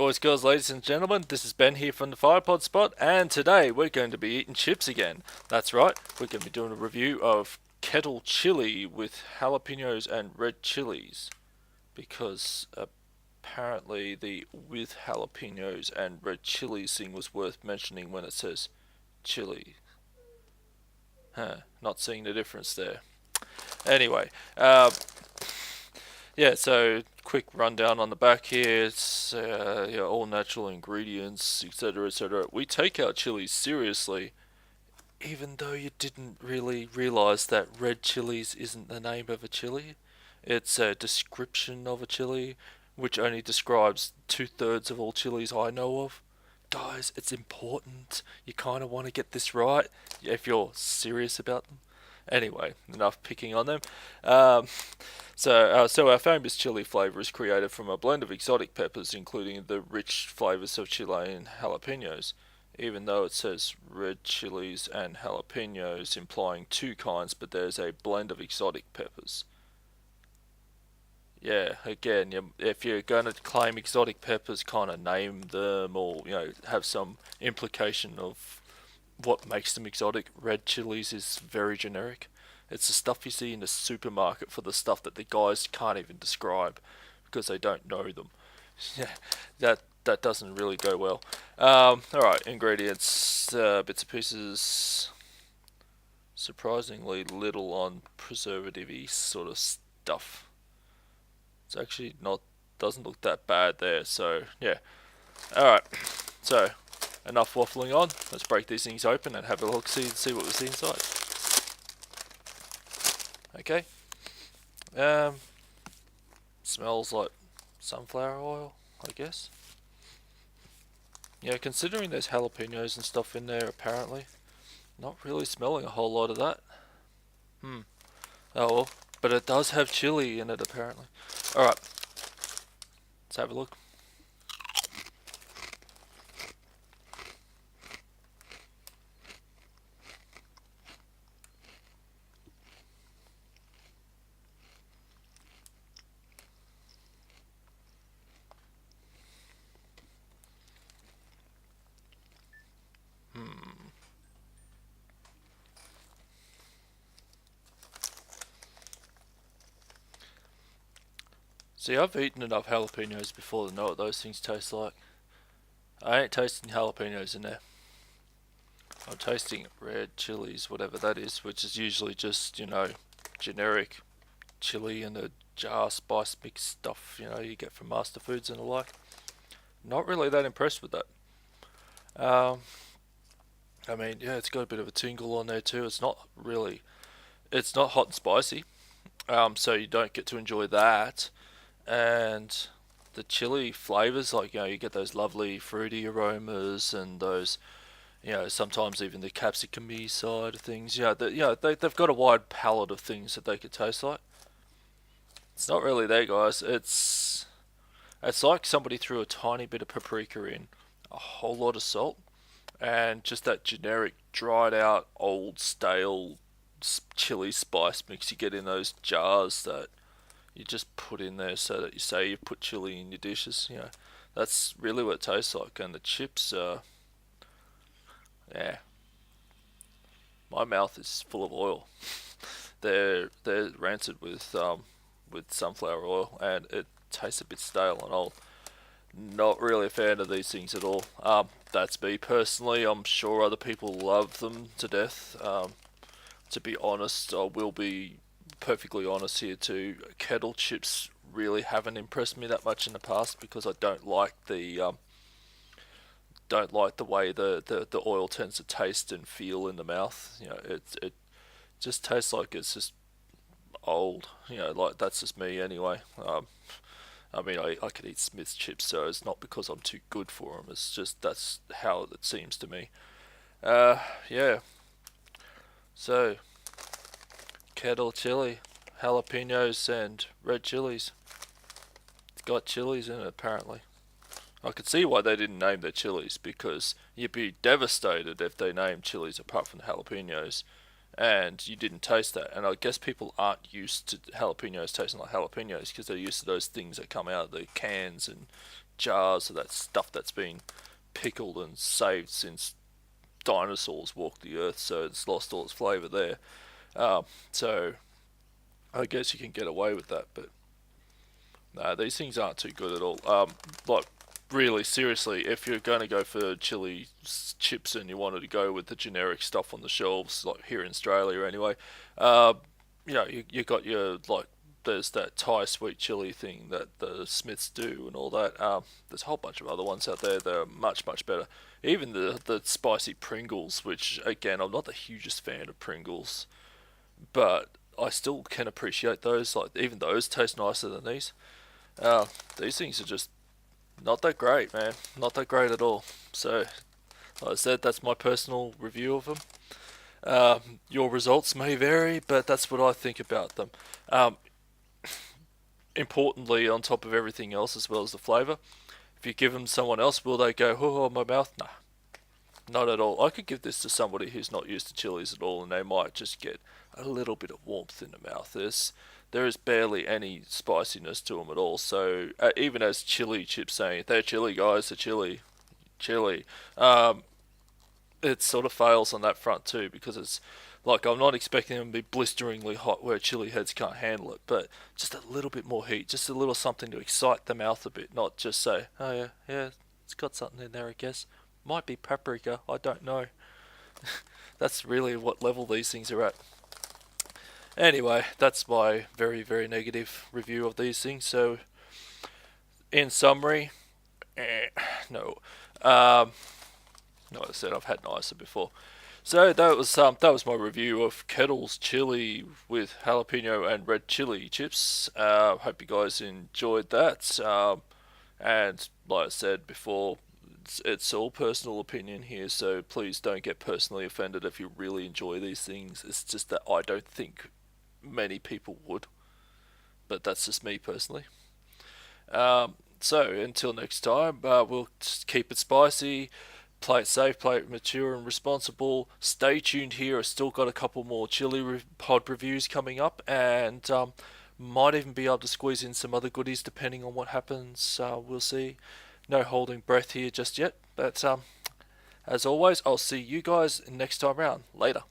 boys, girls, ladies and gentlemen, this is Ben here from the Firepod spot, and today we're going to be eating chips again. That's right, we're going to be doing a review of Kettle chili with jalapenos and red chilies, because apparently the with jalapenos and red chilies thing was worth mentioning when it says chili. Not seeing the difference there. Anyway, yeah, so quick rundown on the back here. It's all natural ingredients, etc., etc. We take our chilies seriously, even though you didn't really realize that red chilies isn't the name of a chili. It's a description of a chili, which only describes two-thirds of all chilies I know of. Guys, it's important. You kind of want to get this right if you're serious about them. Anyway, enough picking on them. Um, so our famous chili flavour is created from a blend of exotic peppers, including the rich flavours of Chilean jalapenos. Even though it says red chilies and jalapenos, implying two kinds, but there's a blend of exotic peppers. Yeah, again, if you're going to claim exotic peppers, kind of name them, or have some implication of what makes them exotic. Red chilies is very generic. It's the stuff you see in the supermarket for the stuff that the guys can't even describe because they don't know them. Yeah, that doesn't really go well. All right, ingredients, bits and pieces. Surprisingly little on preservative-y sort of stuff. It's actually not doesn't look that bad there. So yeah. All right. So enough waffling on. Let's break these things open and have a look, see what we see inside. Okay. Um, Smells like sunflower oil, I guess. Yeah, considering there's jalapenos and stuff in there, apparently, not really smelling a whole lot of that. Oh well, but it does have chili in it, apparently. All right. Let's have a look. See, I've eaten enough jalapenos before to know what those things taste like. I ain't tasting jalapenos in there. I'm tasting red chilies, whatever that is, which is usually just, generic chili in a jar spice mix stuff, you get from Master Foods and the like. Not really that impressed with that. Um, I mean, yeah, it's got a bit of a tingle on there too. It's not hot and spicy, so you don't get to enjoy that. And the chili flavors, like you get those lovely fruity aromas and those, sometimes even the capsicum-y side of things. They've got a wide palette of things that they could taste like. It's not really there, guys. It's like somebody threw a tiny bit of paprika in, a whole lot of salt, and just that generic dried out old stale chili spice mix you get in those jars that you just put in there so that you say you put chili in your dishes. That's really what it tastes like. And the chips, yeah, my mouth is full of oil. They're rancid with sunflower oil, and it tastes a bit stale and old. Not really a fan of these things at all. That's me personally. I'm sure other people love them to death. To be honest, I will be perfectly honest here too. Kettle chips really haven't impressed me that much in the past because I don't like the way the oil tends to taste and feel in the mouth. It just tastes like it's just old. Like that's just me anyway. I mean, I could eat Smith's chips, so it's not because I'm too good for them. It's just that's how it seems to me. Yeah. So, kettle chili, jalapenos, and red chilies. It's got chilies in it, apparently. I could see why they didn't name their chilies, because you'd be devastated if they named chilies apart from the jalapenos, and you didn't taste that. And I guess people aren't used to jalapenos tasting like jalapenos because they're used to those things that come out of the cans and jars of that stuff that's been pickled and saved since dinosaurs walked the earth, so it's lost all its flavour there. So I guess you can get away with that, but no, these things aren't too good at all. Like really, seriously, if you're going to go for chili chips and you wanted to go with the generic stuff on the shelves, like here in Australia anyway, uh, you got your like. There's that Thai sweet chili thing that the Smiths do and all that. There's a whole bunch of other ones out there that are much better. Even the spicy Pringles, which again I'm not the hugest fan of Pringles, but I still can appreciate those. Like even those taste nicer than these. These things are just not that great, man. Not that great at all. So, like I said, that's my personal review of them. Your results may vary, but that's what I think about them. Um, Importantly, on top of everything else, as well as the flavour, if you give them to someone else, will they go, oh, my mouth? Nah, not at all. I could give this to somebody who's not used to chilies at all, and they might just get a little bit of warmth in the mouth. There is barely any spiciness to them at all. So even as chili chips saying, they're chili, guys, they're chili. It sort of fails on that front too, because it's like I'm not expecting them to be blisteringly hot where chili heads can't handle it, but just a little bit more heat, just a little something to excite the mouth a bit, not just say, oh yeah, it's got something in there, I guess. Might be paprika, I don't know. That's really what level these things are at. Anyway, that's my very negative review of these things. So, in summary, no. Um, like I said, I've had nicer before. So that was my review of Kettle's chili with jalapeno and red chili chips. Hope you guys enjoyed that. And like I said before, it's all personal opinion here, so please don't get personally offended if you really enjoy these things. It's just that I don't think many people would, but that's just me personally. So until next time, we'll just keep it spicy, play it safe, play it mature and responsible. Stay tuned here. I've still got a couple more chili pod reviews coming up, and might even be able to squeeze in some other goodies depending on what happens. We'll see. No holding breath here just yet, but as always, I'll see you guys next time round. Later.